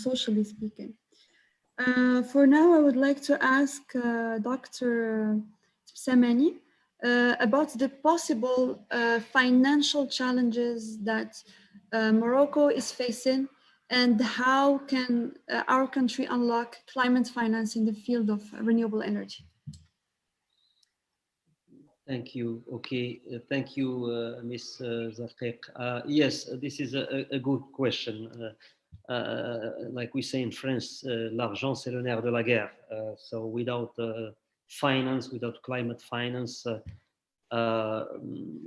socially speaking. For now, I would like to ask Dr. Temsamani about the possible financial challenges that Morocco is facing and how can our country unlock climate finance in the field of renewable energy. Thank you. Okay. Thank you, Ms. Zarqiq. Yes, this is a good question. Like we say in France, l'argent c'est le nerf de la guerre. So without finance, without climate finance,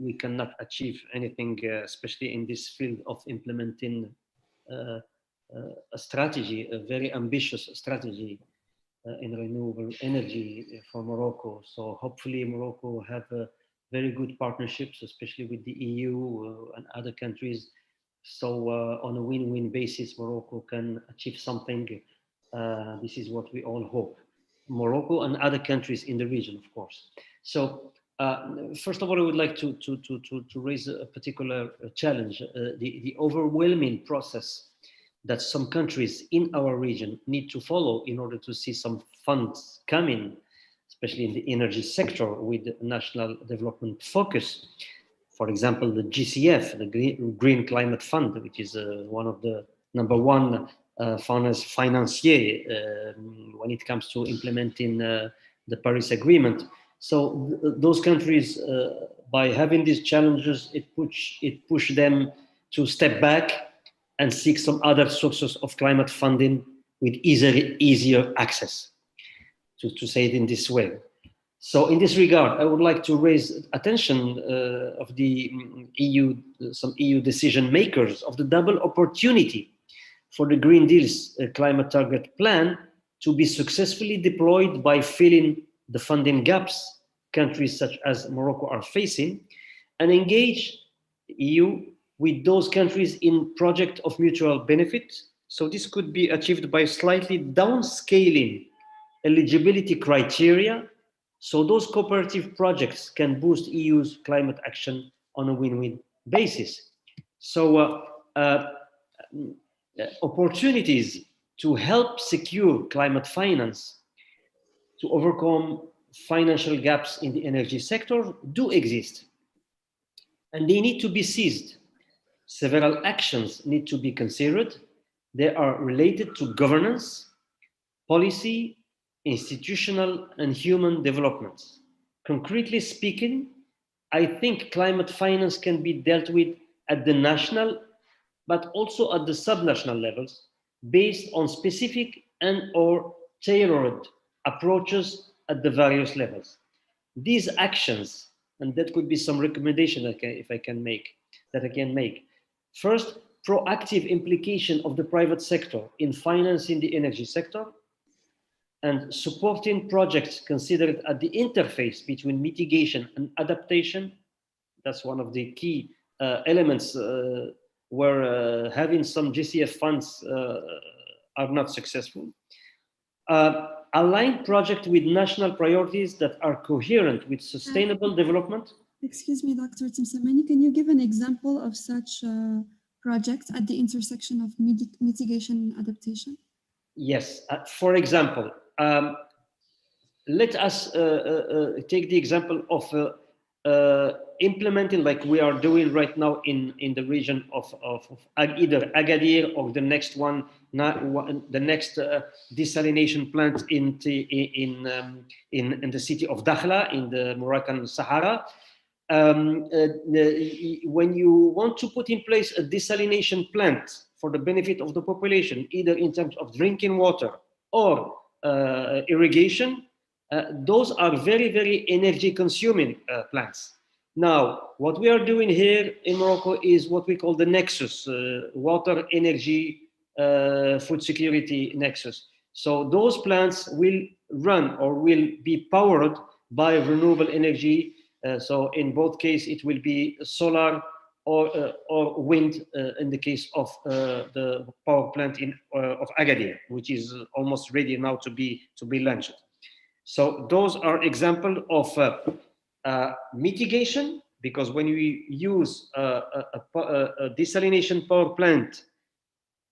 we cannot achieve anything, especially in this field of implementing a strategy, a very ambitious strategy in renewable energy for Morocco. So hopefully Morocco have very good partnerships, especially with the EU and other countries. So on a win-win basis, Morocco can achieve something. This is what we all hope. Morocco and other countries in the region, of course. So first of all, I would like to raise a particular challenge, the overwhelming process that some countries in our region need to follow in order to see some funds coming, especially in the energy sector with national development focus. For example, the GCF, the Green Climate Fund, which is one of the #1 financier when it comes to implementing the Paris Agreement. So those countries, by having these challenges, it push them to step back and seek some other sources of climate funding with easier access, to say it in this way. So in this regard, I would like to raise attention of the EU, some EU decision makers, of the double opportunity for the Green Deal's climate target plan to be successfully deployed by filling the funding gaps countries such as Morocco are facing, and engage the EU with those countries in project of mutual benefit. So this could be achieved by slightly downscaling eligibility criteria, so those cooperative projects can boost EU's climate action on a win-win basis. So opportunities to help secure climate finance to overcome financial gaps in the energy sector do exist, and they need to be seized. Several actions need to be considered. They are related to governance, policy, institutional, and human development. Concretely speaking, I think climate finance can be dealt with at the national, but also at the subnational levels, based on specific and/or tailored approaches at the various levels. These actions, and that could be some recommendation if I can make, that I can make. First, proactive implication of the private sector in financing the energy sector, and supporting projects considered at the interface between mitigation and adaptation. That's one of the key elements where having some GCF funds are not successful. Align project with national priorities that are coherent with sustainable development. Excuse me, Dr. Temsamani, can you give an example of such projects at the intersection of mitigation and adaptation? Yes, for example, let us take the example of implementing, like we are doing right now in the region of either Agadir or the next one, the next desalination plant in the city of Dakhla in the Moroccan Sahara. When you want to put in place a desalination plant for the benefit of the population, either in terms of drinking water or irrigation, those are very, very energy consuming plants. Now, what we are doing here in Morocco is what we call the nexus, water, energy, food security nexus. So those plants will run or will be powered by renewable energy. So in both cases, it will be solar or wind in the case of the power plant of Agadir, which is almost ready now to be launched. So those are examples of mitigation, because when we use a desalination power plant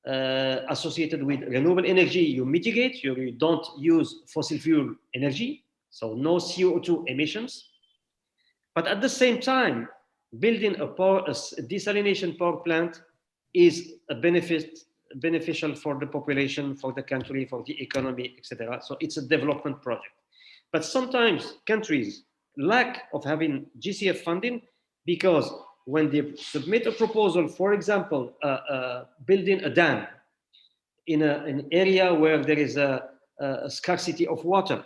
associated with renewable energy, you mitigate, you don't use fossil fuel energy, so no CO2 emissions. But at the same time, building a desalination power plant is a beneficial for the population, for the country, for the economy, etc. So it's a development project. But sometimes countries lack of having GCF funding because when they submit a proposal, for example, building a dam in an area where there is a scarcity of water,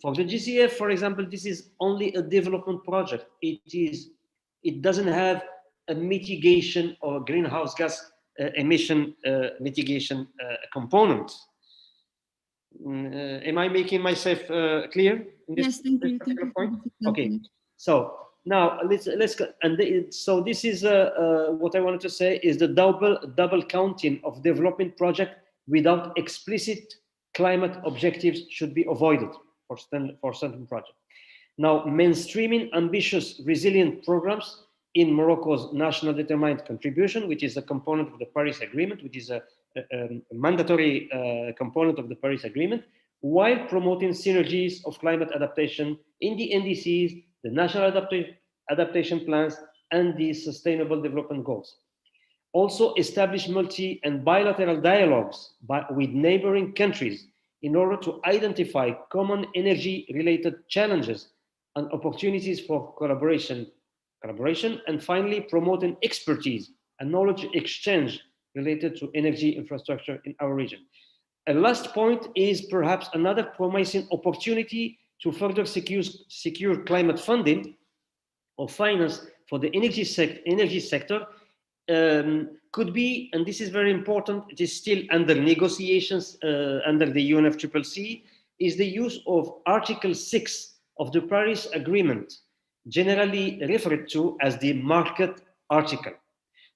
for the GCF, for example, this is only a development project. It doesn't have a mitigation or greenhouse gas emission mitigation component. Am I making myself clear in this? Yes, thank you. Thank you for point? the Okay. So now let's so this is what I wanted to say is the double counting of development project without explicit climate objectives should be avoided for certain projects. Now, mainstreaming ambitious, resilient programs in Morocco's national determined contribution, which is a component of the Paris Agreement, which is a mandatory component of the Paris Agreement, while promoting synergies of climate adaptation in the NDCs, the national adaptation plans, and the sustainable development goals. Also establish multi and bilateral dialogues with neighboring countries in order to identify common energy-related challenges and opportunities for collaboration, and finally promoting expertise and knowledge exchange related to energy infrastructure in our region. A last point is perhaps another promising opportunity to further secure climate funding or finance for the energy sector could be, and this is very important, it is still under negotiations under the UNFCCC, is the use of Article 6 of the Paris Agreement, generally referred to as the market article.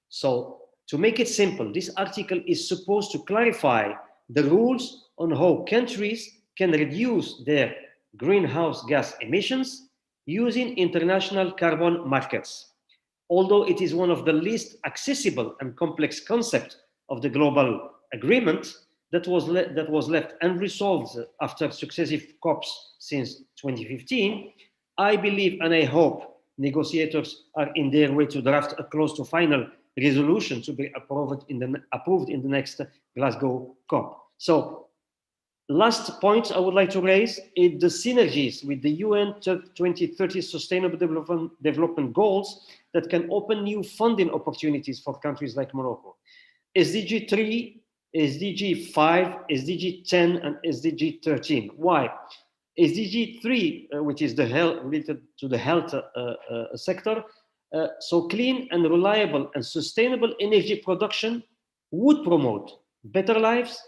So to make it simple, this article is supposed to clarify the rules on how countries can reduce their greenhouse gas emissions using international carbon markets. Although it is one of the least accessible and complex concepts of the global agreement that was left unresolved after successive COPs since 2015, I believe and I hope negotiators are in their way to draft a close to final resolution to be approved in the next Glasgow COP. So, last point I would like to raise is the synergies with the UN 2030 Sustainable Development Goals that can open new funding opportunities for countries like Morocco. SDG 3, SDG 5, SDG 10, and SDG 13. Why? SDG 3, which is related to the health sector, so clean and reliable and sustainable energy production would promote better lives,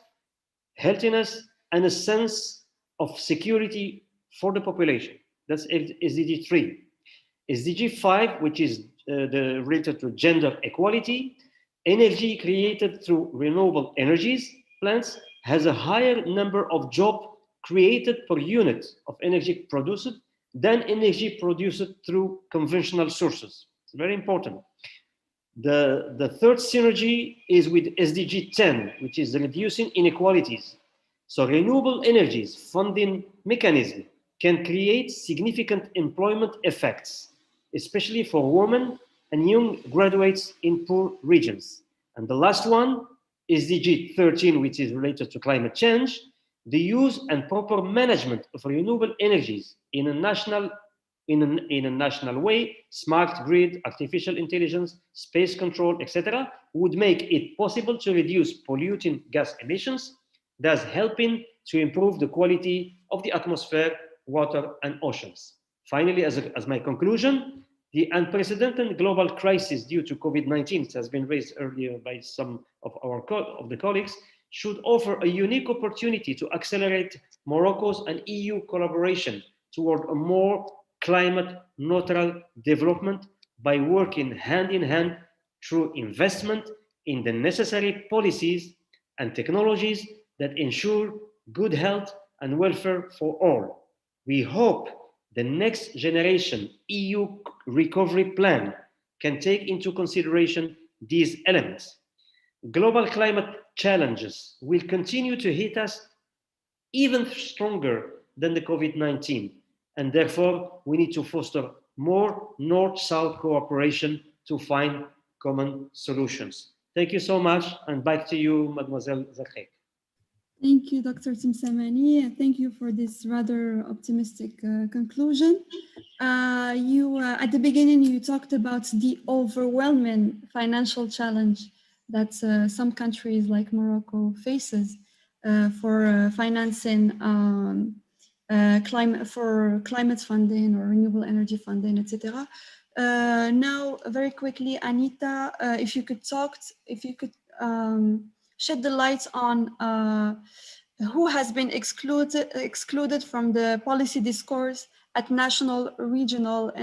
healthiness, and a sense of security for the population. That's SDG 3. SDG 5, which is related to gender equality, energy created through renewable energies plants has a higher number of jobs created per unit of energy produced than energy produced through conventional sources. It's very important. The third synergy is with SDG 10, which is reducing inequalities. So renewable energies funding mechanism can create significant employment effects, especially for women and young graduates in poor regions. And the last one is SDG 13, which is related to climate change, the use and proper management of renewable energies in a national way, smart grid, artificial intelligence, space control, etc., would make it possible to reduce polluting gas emissions, thus helping to improve the quality of the atmosphere, water, and oceans. Finally, as my conclusion, the unprecedented global crisis due to COVID-19, it has been raised earlier by some of the colleagues, should offer a unique opportunity to accelerate Morocco's and EU collaboration toward a more climate neutral development by working hand in hand through investment in the necessary policies and technologies that ensure good health and welfare for all. We hope the next generation EU recovery plan can take into consideration these elements. Global climate challenges will continue to hit us even stronger than the COVID-19. And therefore, we need to foster more North-South cooperation to find common solutions. Thank you so much, and back to you, Mademoiselle Zakhe. Thank you, Dr. Temsamani. Thank you for this rather optimistic conclusion. At the beginning, you talked about the overwhelming financial challenge that some countries like Morocco faces for financing climate funding or renewable energy funding, etc. Now, very quickly, Anita, if you could shed the light on who has been excluded from the policy discourse at national, regional, and